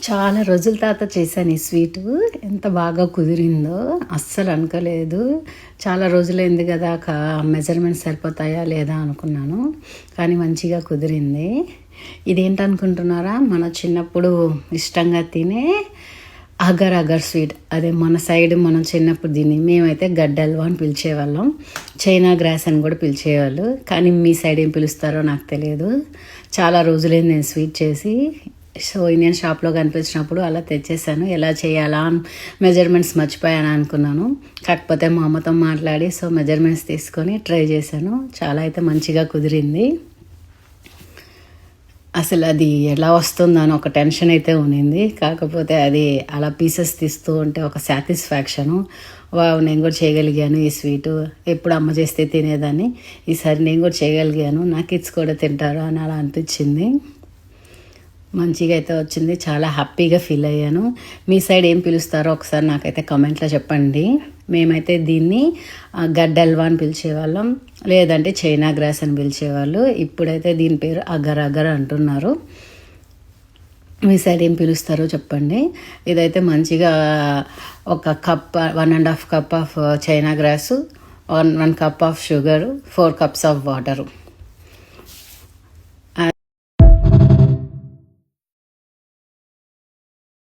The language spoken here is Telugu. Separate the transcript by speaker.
Speaker 1: చాలా రోజుల తర్వాత చేశాను ఈ స్వీటు. ఎంత బాగా కుదిరిందో అస్సలు అనుకోలేదు. చాలా రోజులైంది కదా, మెజర్మెంట్స్ సరిపోతాయా లేదా అనుకున్నాను. కానీ మంచిగా కుదిరింది. ఇదేంటనుకుంటున్నారా, మన చిన్నప్పుడు ఇష్టంగా తినే అగర్ అగర్ స్వీట్. అదే మన సైడ్ మనం చిన్నప్పుడు దీన్ని మేమైతే గడ్డల్వా అని పిలిచేవాళ్ళం. చైనా గ్రాస్ అని కూడా పిలిచేవాళ్ళు. కానీ మీ సైడ్ ఏం పిలుస్తారో నాకు తెలియదు. చాలా రోజులైంది నేను స్వీట్ చేసి. సో ఇండియన్ షాప్లో కనిపించినప్పుడు అలా తెచ్చేసాను. ఎలా చేయాలా మెజర్మెంట్స్ మర్చిపోయాను అనుకున్నాను. కాకపోతే మా అమ్మతో మాట్లాడి మెజర్మెంట్స్ తీసుకొని ట్రై చేశాను. చాలా అయితే మంచిగా కుదిరింది. అసలు అది ఎలా వస్తుందో అని ఒక టెన్షన్ అయితే ఉన్నింది. కాకపోతే అది అలా పీసెస్ తీస్తూ ఉంటే ఒక సాటిస్ఫాక్షను. నేను కూడా చేయగలిగాను ఈ స్వీటు. ఎప్పుడు అమ్మ చేస్తే తినేదాన్ని, ఈసారి నేను కూడా చేయగలిగాను, నా కిడ్స్ కూడా తింటారు అని అలా అనిపించింది. మంచిగా అయితే వచ్చింది. చాలా హ్యాపీగా ఫీల్ అయ్యాను. మీ సైడ్ ఏం పిలుస్తారో ఒకసారి నాకైతే కామెంట్లో చెప్పండి. మేమైతే దీన్ని గడ్డల్వా అని పిలిచేవాళ్ళం, లేదంటే చైనా గ్రాస్ అని పిలిచేవాళ్ళు. ఇప్పుడైతే దీని పేరు అగర్ అగర్ అంటున్నారు. మీ సైడ్ ఏం పిలుస్తారో చెప్పండి. ఇదైతే మంచిగా ఒక cup 1.5 cup of China grass, 1 cup of sugar, 4 cups of water.